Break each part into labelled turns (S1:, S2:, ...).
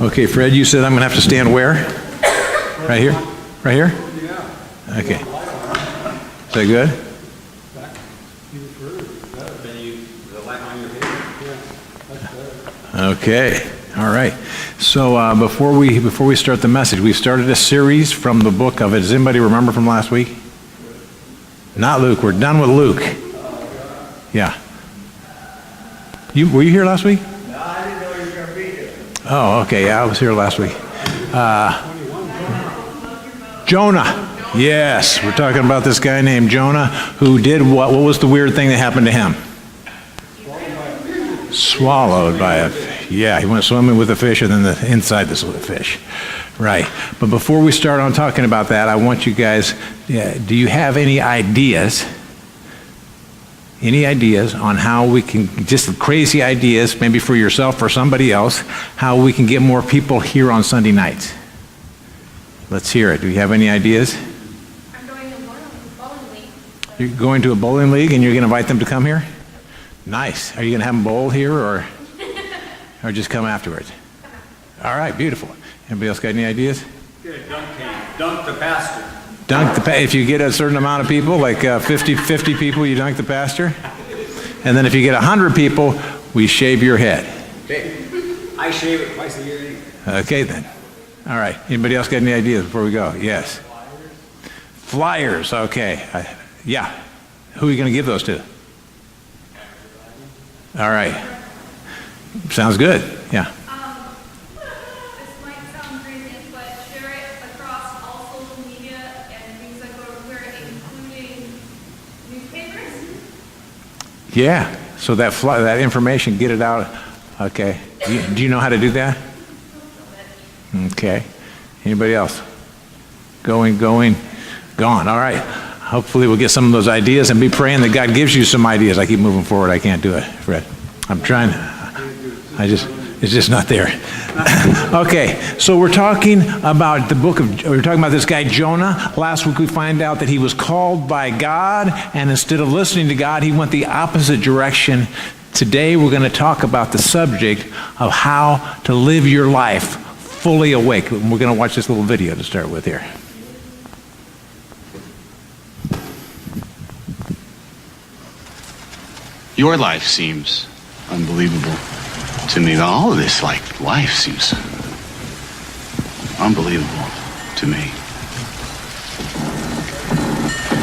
S1: Okay, Fred, you said I'm going to have to stand where? Right here? Right here?
S2: Yeah.
S1: Okay. Is that good? Okay. All right. So before we start the message, we've started a series from the book of it. Does anybody remember from last week? Not Luke. We're done with Luke. Yeah. Were you here last week?
S2: No, I didn't know you were going to be here.
S1: Oh, okay. Yeah, I was here last week. Jonah. Yes, we're talking about this guy named Jonah who did what? What was the weird thing that happened to him? Swallowed by a fish. Yeah, he went swimming with a fish and then inside the fish. Right. But before we start on talking about that, I want you guys, do you have any ideas? Any ideas on how we can, just crazy ideas, maybe for yourself or somebody else, how we can get more people here on Sunday nights? Let's hear it. Do you have any ideas?
S3: I'm going to a bowling league.
S1: You're going to a bowling league and you're going to invite them to come here? Nice. Are you going to have them bowl here or just come afterwards? All right, beautiful. Anybody else got any ideas?
S2: Get a dunk tank. Dunk the pastor.
S1: If you get a certain amount of people, like 50 people, you dunk the pastor. And then if you get 100 people, we shave your head.
S2: Okay. I shave it twice a year anyway.
S1: Okay, then. All right. Anybody else got any ideas before we go? Yes. Flyers. Okay. Yeah. Who are you going to give those to? All right. Sounds good. Yeah.
S3: This might sound crazy, but share it across all social media and things like where including newspapers.
S1: Yeah. So that information, get it out. Okay. Do you know how to do that? Okay. Anybody else? Gone. All right. Hopefully we'll get some of those ideas and be praying that God gives you some ideas. I keep moving forward. I can't do it, Fred. I'm trying. It's just not there. Okay, so we're talking about we're talking about this guy Jonah. Last week we find out that he was called by God, and instead of listening to God, he went the opposite direction. Today we're going to talk about the subject of how to live your life fully awake. We're going to watch this little video to start with here.
S4: Your life seems unbelievable to me. All of this, life seems unbelievable to me.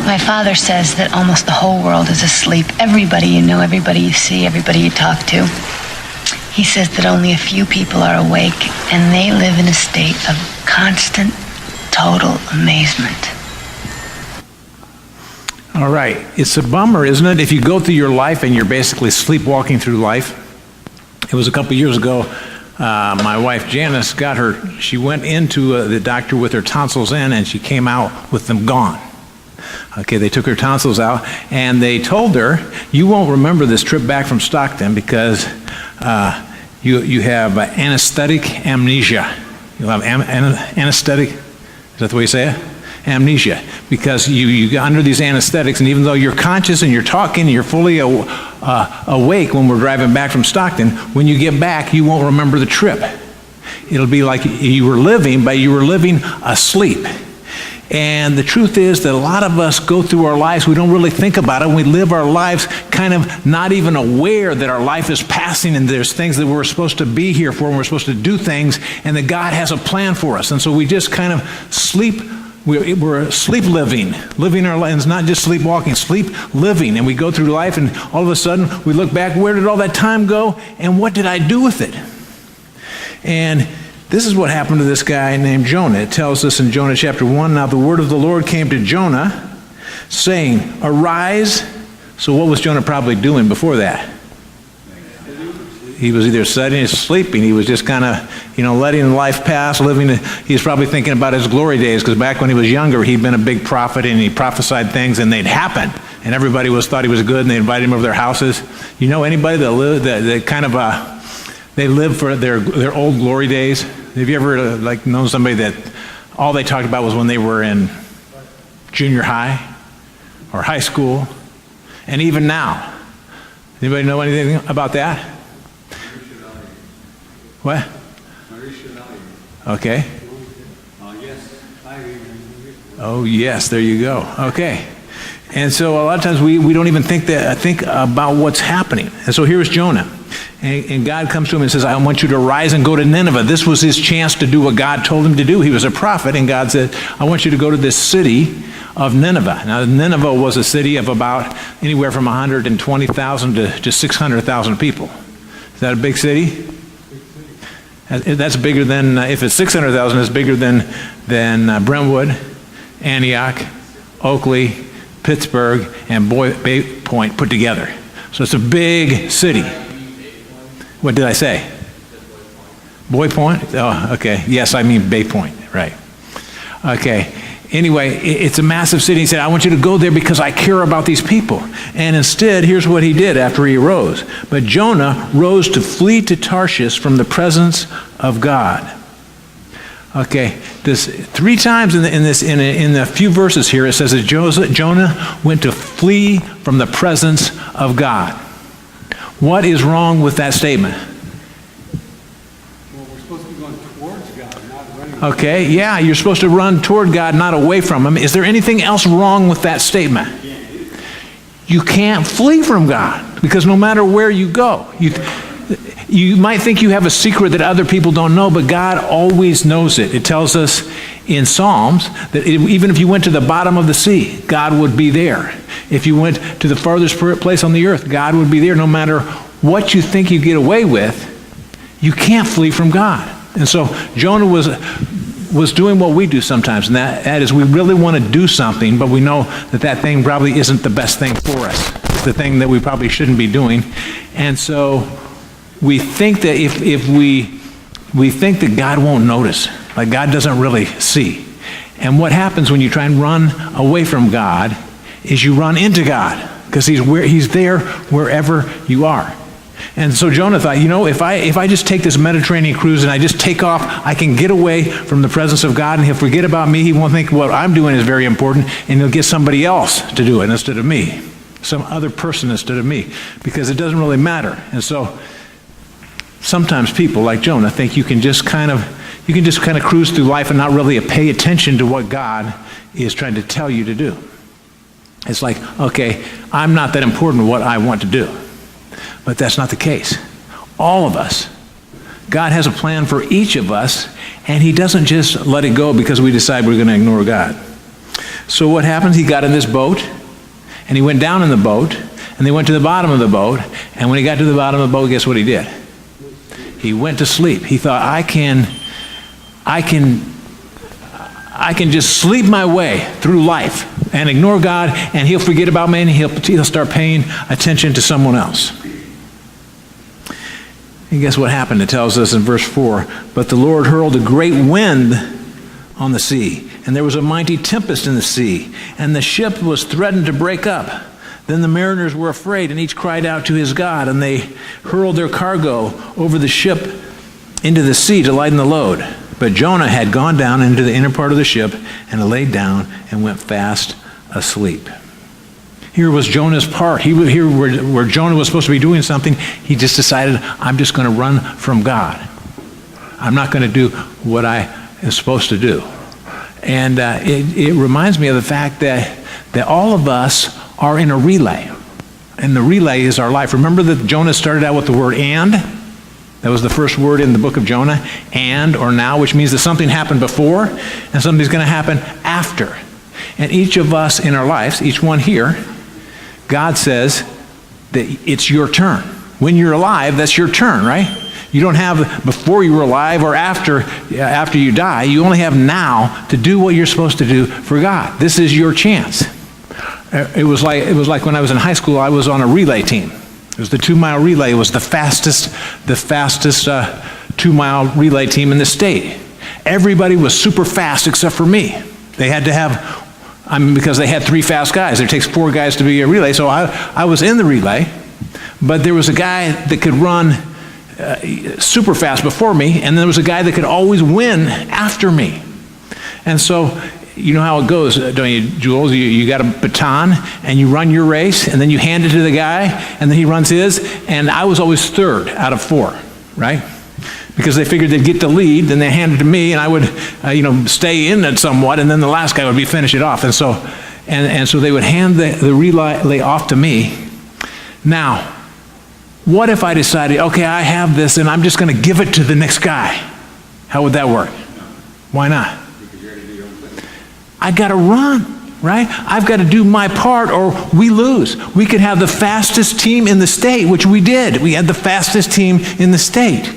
S5: My father says that almost the whole world is asleep. Everybody you know, everybody you see, everybody you talk to. He says that only a few people are awake, and they live in a state of constant, total amazement.
S1: All right. It's a bummer, isn't it, if you go through your life and you're basically sleepwalking through life. It was a couple years ago, my wife Janice she went into the doctor with her tonsils in, and she came out with them gone. Okay, they took her tonsils out, and they told her, you won't remember this trip back from Stockton because you have anesthetic amnesia. You'll have anesthetic, is that the way you say it? Amnesia, because you get under these anesthetics, and even though you're conscious and you're talking and you're fully awake when we're driving back from Stockton, when you get back, you won't remember the trip. It'll be like you were living, but you were living asleep. And the truth is that a lot of us go through our lives, we don't really think about it, we live our lives kind of not even aware that our life is passing and there's things that we're supposed to be here for and we're supposed to do things and that God has a plan for us. And so we just kind of we're sleep living our lives, not just sleepwalking, sleep living. And we go through life and all of a sudden we look back, where did all that time go and what did I do with it? And this is what happened to this guy named Jonah. It tells us in Jonah chapter 1, now the word of the Lord came to Jonah saying, arise. So what was Jonah probably doing before that? He was either studying or sleeping. He was just kind of, letting life pass, living. He was probably thinking about his glory days, because back when he was younger, he'd been a big prophet and he prophesied things and they'd happen. And everybody thought he was good and they invited him over their houses. You know anybody that lived, that kind of, they lived for their old glory days? Have you ever known somebody that all they talked about was when they were in junior high or high school? And even now, Anybody know anything about that? What? Okay. Oh, yes, there you go. Okay. And so a lot of times we don't even think about what's happening. And so here's Jonah. And God comes to him and says, I want you to rise and go to Nineveh. This was his chance to do what God told him to do. He was a prophet, and God said, I want you to go to this city of Nineveh. Now, Nineveh was a city of about anywhere from 120,000 to 600,000 people. Is that a big city? That's bigger than, if it's 600,000, it's bigger than Brentwood, Antioch, Oakley, Pittsburgh, and Bay Point put together. So it's a big city. What did I say? Boy Point? Oh, okay. Yes, I mean Bay Point, right. Okay. Anyway, it's a massive city. He said, I want you to go there because I care about these people. And instead, here's what he did after he arose. But Jonah rose to flee to Tarshish from the presence of God. Okay, this 3 times in a few verses here, it says that Jonah went to flee from the presence of God. What is wrong with that statement?
S6: Well, we're supposed to be going towards God, not running.
S1: Okay, yeah, you're supposed to run toward God, not away from Him. Is there anything else wrong with that statement? You can't flee from God, because no matter where you go, you might think you have a secret that other people don't know, but God always knows it. It tells us in Psalms that even if you went to the bottom of the sea, God would be there. If you went to the farthest place on the earth, God would be there. No matter what you think you get away with, you can't flee from God. And so Jonah was doing what we do sometimes, and that is we really want to do something, but we know that thing probably isn't the best thing for us. It's the thing that we probably shouldn't be doing. And so we think that if we think that God won't notice, like God doesn't really see. And what happens when you try and run away from God is you run into God, because He's there wherever you are. And so Jonah thought, if I just take this Mediterranean cruise and I just take off, I can get away from the presence of God, and He'll forget about me. He won't think what I'm doing is very important, and He'll get somebody else to do it instead of me, some other person instead of me, because it doesn't really matter. And so sometimes people like Jonah think you can just kind of cruise through life and not really pay attention to what God is trying to tell you to do. It's like, okay, I'm not that important what I want to do. But that's not the case. All of us, God has a plan for each of us, and He doesn't just let it go because we decide we're going to ignore God. So what happens? He got in this boat, and he went down in the boat, and they went to the bottom of the boat, and when he got to the bottom of the boat, guess what he did? He went to sleep. He thought, I can just sleep my way through life and ignore God, and He'll forget about me, and he'll start paying attention to someone else. And guess what happened? It tells us in verse 4, but the Lord hurled a great wind on the sea, and there was a mighty tempest in the sea, and the ship was threatened to break up. Then the mariners were afraid, and each cried out to his God, and they hurled their cargo over the ship into the sea to lighten the load. But Jonah had gone down into the inner part of the ship, and laid down and went fast asleep. Here was Jonah's part. Here where Jonah was supposed to be doing something, he just decided, I'm just going to run from God. I'm not going to do what I am supposed to do. And it reminds me of the fact that all of us are in a relay. And the relay is our life. Remember that Jonah started out with the word and? That was the first word in the book of Jonah, and or now, which means that something happened before and something's going to happen after. And each of us in our lives, each one here, God says that it's your turn. When you're alive, that's your turn, right? You don't have before you were alive or after you die. You only have now to do what you're supposed to do for God. This is your chance. It was like when I was in high school, I was on a relay team. It was the 2-mile relay. It was the fastest 2-mile relay team in the state. Everybody was super fast except for me. They had to have, because they had 3 fast guys. It takes 4 guys to be a relay. So I was in the relay, but there was a guy that could run super fast before me, and there was a guy that could always win after me. And so you know how it goes, don't you, Jules? You got a baton, and you run your race, and then you hand it to the guy, and then he runs his, and I was always third out of 4, right? Because they figured they'd get the lead, then they hand it to me, and I would, stay in it somewhat, and then the last guy would finish it off. And so they would hand the relay off to me. Now, what if I decided, okay, I have this, and I'm just going to give it to the next guy? How would that work? Why not? I got to run, right? I've got to do my part, or we lose. We could have the fastest team in the state, which we did. We had the fastest team in the state.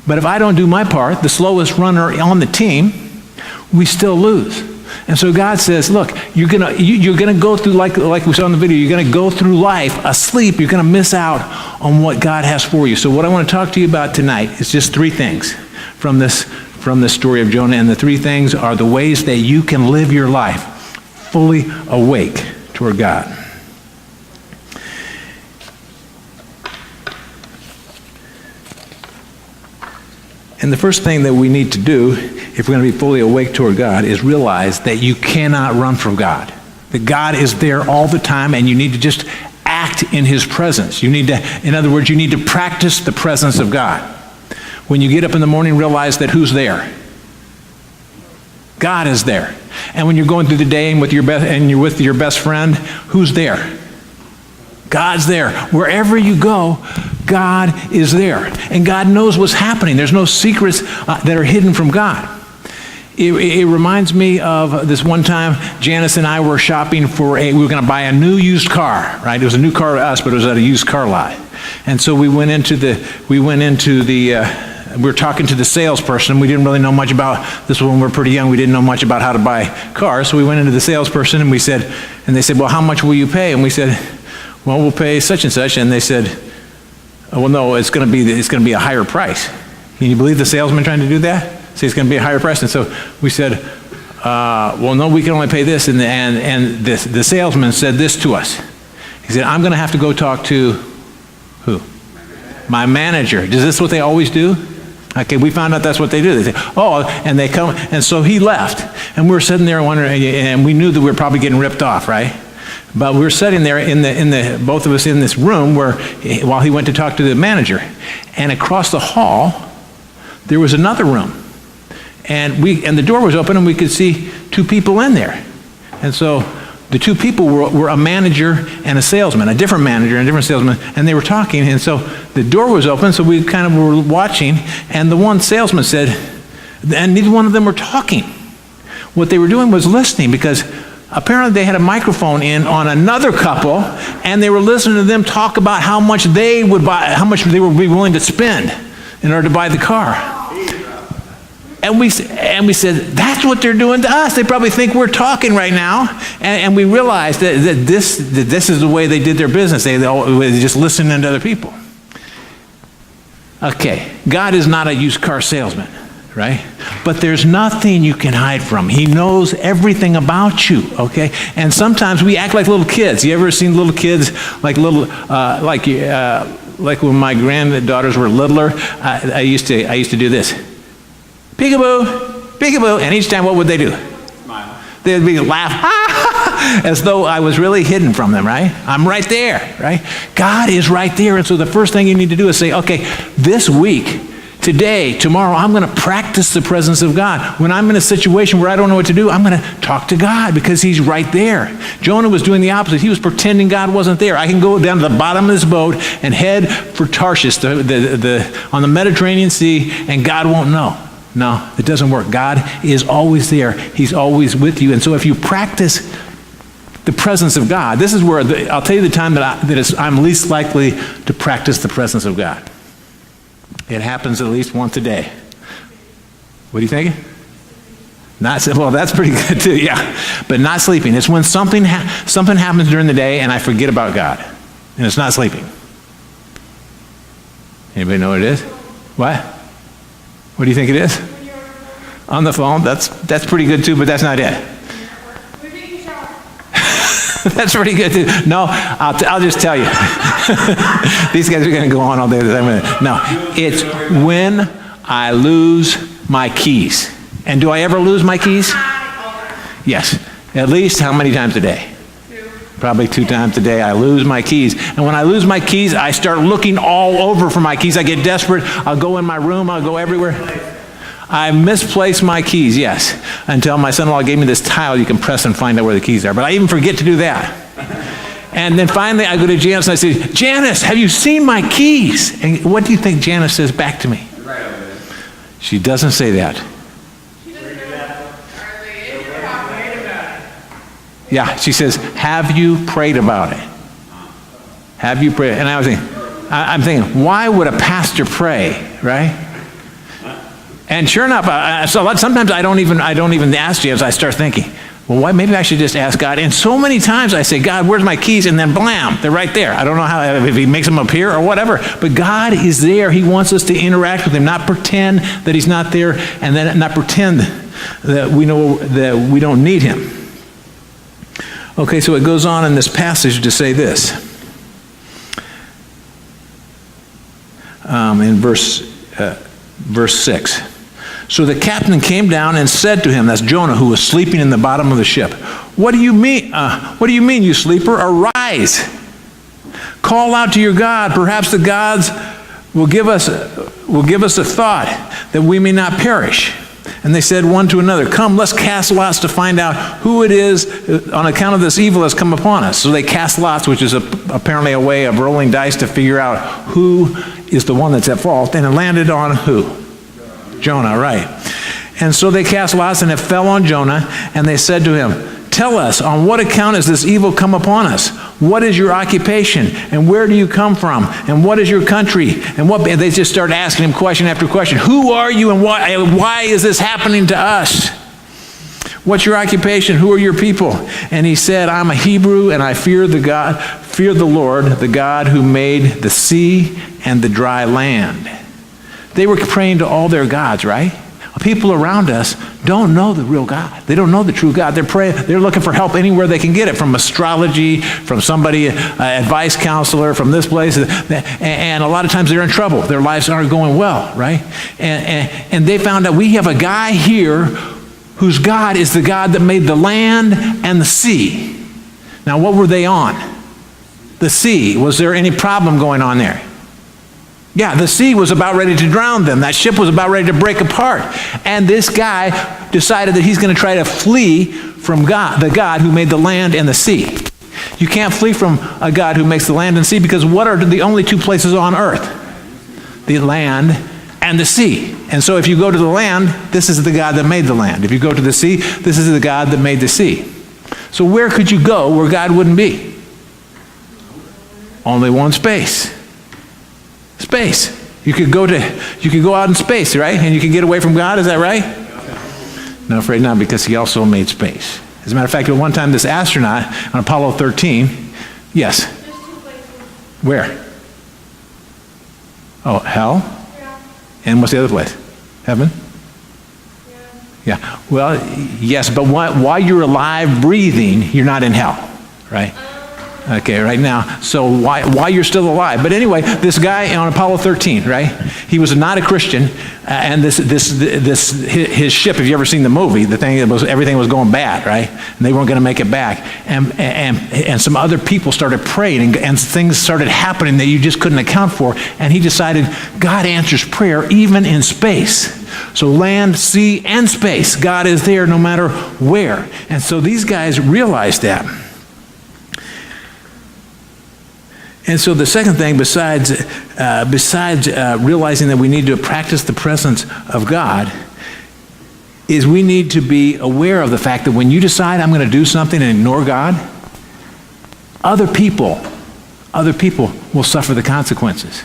S1: But if I don't do my part, the slowest runner on the team, we still lose. And so God says, look, you're gonna go through, like we saw in the video, you're gonna go through life asleep. You're gonna miss out on what God has for you. So what I want to talk to you about tonight is just 3 things from this story of Jonah. And the 3 things are the ways that you can live your life fully awake toward God. And the first thing that we need to do, if we're going to be fully awake toward God, is realize that you cannot run from God. That God is there all the time, and you need to just act in his presence. In other words, you need to practice the presence of God. When you get up in the morning, realize that who's there? God is there. And when you're going through the day and you're with your best friend, who's there? God's there. Wherever you go, God is there. And God knows what's happening. There's no secrets that are hidden from God. It reminds me of this one time, Janice and I were shopping we were going to buy a new used car, right? It was a new car to us, but it was at a used car lot. And so we were talking to the salesperson. We didn't really know much about this when we were pretty young. We didn't know much about how to buy cars. So we went into the salesperson and they said, well, how much will you pay? And we said, well, we'll pay such and such. And they said, oh, well, no, it's going to be a higher price. Can you believe the salesman trying to do that? Say it's going to be a higher price. And so we said, well, no, we can only pay this. And the salesman said this to us. He said, I'm going to have to go talk to who? My manager. Is this what they always do? Okay, we found out that's what they do. They say, oh, and they come. And so he left. And we were sitting there wondering, and we knew that we were probably getting ripped off, right? But we were sitting there both of us in this room while he went to talk to the manager. And across the hall, there was another room. And the door was open and we could see 2 people in there. And so the 2 people were a manager and a salesman, a different manager and a different salesman, and they were talking. And so the door was open, so we kind of were watching. And the one salesman said, and neither one of them were talking. What they were doing was listening, because apparently they had a microphone in on another couple, and they were listening to them talk about how much they would be willing to spend in order to buy the car. And we said, that's what they're doing to us. They probably think we're talking right now. And we realized that this is the way they did their business. They just listened to other people. Okay, God is not a used car salesman, right? But there's nothing you can hide from. He knows everything about you, okay? And sometimes we act like little kids. You ever seen little kids, like when my granddaughters were littler? I used to do this. Peekaboo, peekaboo. And each time, what would they do?
S2: Smile.
S1: They'd be laugh, as though I was really hidden from them, right? I'm right there, right? God is right there. And so the first thing you need to do is say, okay, this week, today, tomorrow, I'm going to practice the presence of God. When I'm in a situation where I don't know what to do, I'm going to talk to God because he's right there. Jonah was doing the opposite. He was pretending God wasn't there. I can go down to the bottom of this boat and head for Tarshish on the Mediterranean Sea, and God won't know. No, it doesn't work. God is always there. He's always with you. And so if you practice the presence of God, this is where I'll tell you the time that I'm least likely to practice the presence of God. It happens at least once a day. What are you thinking? Well, that's pretty good too, yeah. But not sleeping. It's when something happens during the day and I forget about God. And it's not sleeping. Anybody know what it is? What? What do you think it is? On the phone? That's pretty good too, but that's not it. That's pretty good too. No, I'll just tell you. These guys are going to go on all day. No, it's when I lose my keys. And do I ever lose my keys? Yes. At least how many times a day? Probably 2 times a day. I lose my keys. And when I lose my keys, I start looking all over for my keys. I get desperate. I'll go in my room. I'll go everywhere. I misplace my keys, yes. Until my son-in-law gave me this tile you can press and find out where the keys are. But I even forget to do that. And then finally I go to Janice and I say, Janice, have you seen my keys? And what do you think Janice says back to me?
S2: Right over there.
S1: She doesn't say that. Yeah, she says, have you prayed about it? Have you prayed? And I was thinking, I'm thinking, why would a pastor pray, right? And sure enough, sometimes I don't even ask James. I start thinking, well, why? Maybe I should just ask God. And so many times I say, God, where's my keys? And then blam, they're right there. I don't know how, if he makes them appear or whatever. But God is there. He wants us to interact with him, not pretend that he's not there, and then not pretend that we know that we don't need him. Okay, so it goes on in this passage to say this. In verse 6. So the captain came down and said to him, that's Jonah, who was sleeping in the bottom of the ship, What do you mean, you sleeper? Arise. Call out to your God. Perhaps the gods will give us a thought that we may not perish. And they said one to another, Come, let's cast lots to find out who it is on account of this evil that's come upon us. So they cast lots, which is apparently a way of rolling dice to figure out who is the one that's at fault. And it landed on who? Jonah, right. And so they cast lots, and it fell on Jonah. And they said to him, Tell us, on what account has this evil come upon us? What is your occupation? And where do you come from? And what is your country? And they just started asking him question after question. Who are you and why is this happening to us? What's your occupation? Who are your people? And he said, I'm a Hebrew and I fear the Lord, the God who made the sea and the dry land. They were praying to all their gods, right? People around us don't know the real God. They don't know the true God. They're looking for help anywhere they can get it, from astrology, from somebody, advice counselor, from this place. And a lot of times they're in trouble. Their lives aren't going well, right? And they found out we have a guy here whose God is the God that made the land and the sea. Now, what were they on? The sea. Was there any problem going on there? Yeah, the sea was about ready to drown them. That ship was about ready to break apart. And this guy decided that he's going to try to flee from God, the God who made the land and the sea. You can't flee from a God who makes the land and sea, because what are the only 2 places on earth? The land and the sea. And so if you go to the land, this is the God that made the land. If you go to the sea, this is the God that made the sea. So where could you go where God wouldn't be? Only one space. Space. You could go out in space, right? And you could get away from God, is that right? No, afraid not, because he also made space. As a matter of fact, at one time this astronaut on Apollo 13, yes.
S3: There's 2 places.
S1: Where? Oh, hell?
S3: Yeah.
S1: And what's the other place? Heaven? Yeah. Well, yes, but while you're alive, breathing, you're not in hell, right? Okay, right now. So why you're still alive? But anyway, this guy on Apollo 13, right? He was not a Christian, and his ship. Have you ever seen the movie? The thing everything was going bad, right? And they weren't going to make it back. And some other people started praying, and things started happening that you just couldn't account for. And he decided God answers prayer even in space. So land, sea, and space, God is there no matter where. And so these guys realized that. And so the second thing, besides realizing that we need to practice the presence of God, is we need to be aware of the fact that when you decide I'm going to do something and ignore God, other people will suffer the consequences.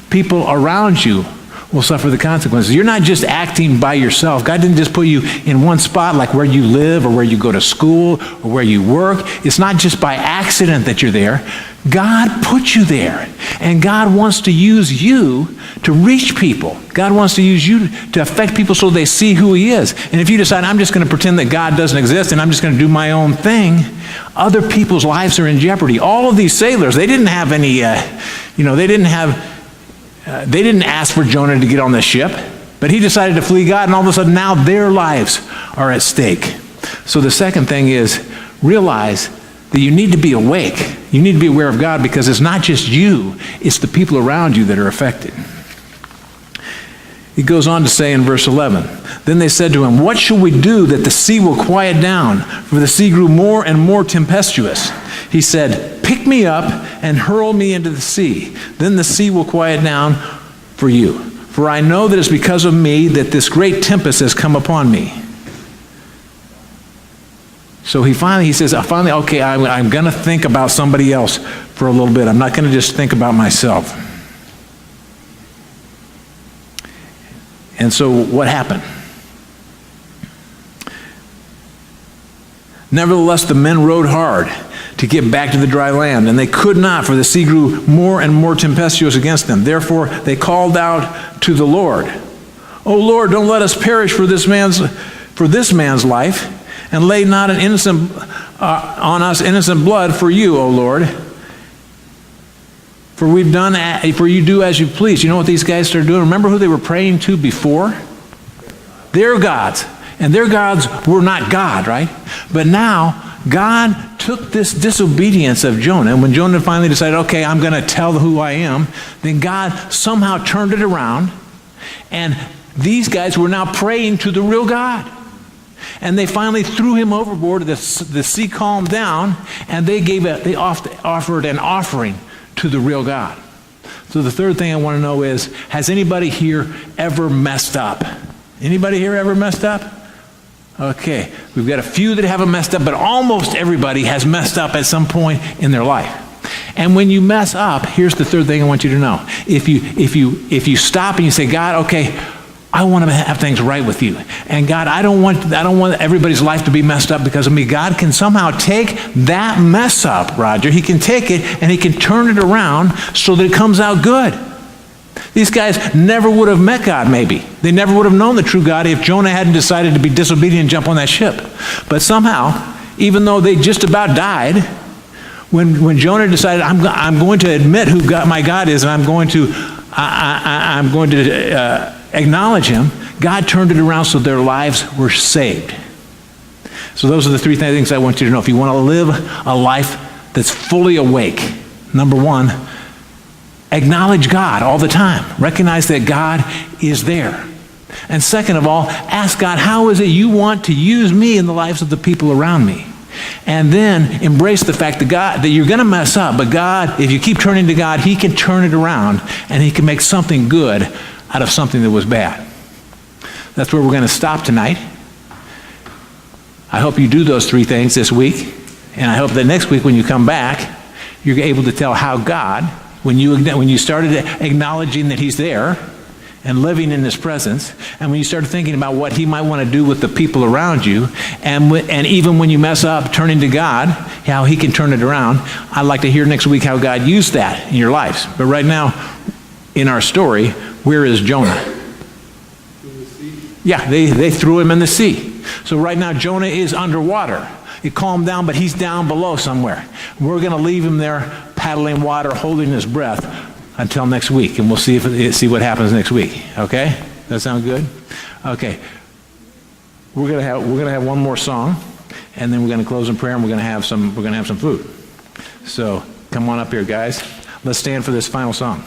S1: People around you will suffer the consequences. You're not just acting by yourself. God didn't just put you in one spot, like where you live or where you go to school or where you work. It's not just by accident that you're there. God put you there, and God wants to use you to reach people. God wants to use you to affect people so they see who he is. And if you decide, I'm just going to pretend that God doesn't exist and I'm just going to do my own thing, other people's lives are in jeopardy. All of these sailors, they didn't have any, they didn't ask for Jonah to get on the ship, but he decided to flee God, and all of a sudden now their lives are at stake. So the second thing is realize that you need to be awake. You need to be aware of God, because it's not just you, it's the people around you that are affected. He goes on to say in verse 11, then they said to him, what shall we do that the sea will quiet down? For the sea grew more and more tempestuous. He said, pick me up and hurl me into the sea. Then the sea will quiet down for you. For I know that it's because of me that this great tempest has come upon me. So he says, okay, I'm going to think about somebody else for a little bit. I'm not going to just think about myself. And so what happened? Nevertheless, the men rowed hard to get back to the dry land, and they could not, for the sea grew more and more tempestuous against them. Therefore, they called out to the Lord, O Lord, don't let us perish for this man's life, and lay not an innocent on us innocent blood for you, O Lord. For you do as you please. You know what these guys started doing? Remember who they were praying to before? Their gods. And their gods were not God, right? But now, God took this disobedience of Jonah, and when Jonah finally decided, okay, I'm going to tell who I am, then God somehow turned it around, and these guys were now praying to the real God. And they finally threw him overboard. The sea calmed down, and they offered an offering to the real God. So the third thing I want to know is, has anybody here ever messed up? Anybody here ever messed up? Okay, we've got a few that haven't messed up, but almost everybody has messed up at some point in their life. And when you mess up, here's the third thing I want you to know. If you stop and you say, God, okay, I want to have things right with you. And God, I don't want everybody's life to be messed up because of me. God can somehow take that mess up, Roger. He can take it and he can turn it around so that it comes out good. These guys never would have met God, maybe. They never would have known the true God if Jonah hadn't decided to be disobedient and jump on that ship. But somehow, even though they just about died, when Jonah decided, I'm going to admit who my God is, and I'm going to acknowledge him, God turned it around so their lives were saved. So those are the three things I want you to know. If you want to live a life that's fully awake, number one, acknowledge God all the time. Recognize that God is there. And second of all, ask God, how is it you want to use me in the lives of the people around me? And then embrace the fact that you're going to mess up, but God, if you keep turning to God, he can turn it around and he can make something good out of something that was bad. That's where we're going to stop tonight. I hope you do those three things this week, and I hope that next week when you come back, you're able to tell how God, when you started acknowledging that he's there and living in his presence, and when you started thinking about what he might want to do with the people around you, and even when you mess up, turning to God, how he can turn it around, I'd like to hear next week how God used that in your lives. But right now, in our story, where is Jonah?
S6: In the sea.
S1: Yeah, they threw him in the sea. So right now, Jonah is underwater. It calmed down, but he's down below somewhere. We're going to leave him there paddling water, holding his breath until next week, and we'll see what happens next week. Okay? That sound good? Okay. We're gonna have one more song, and then we're gonna close in prayer, and we're gonna have some food. So come on up here, guys. Let's stand for this final song.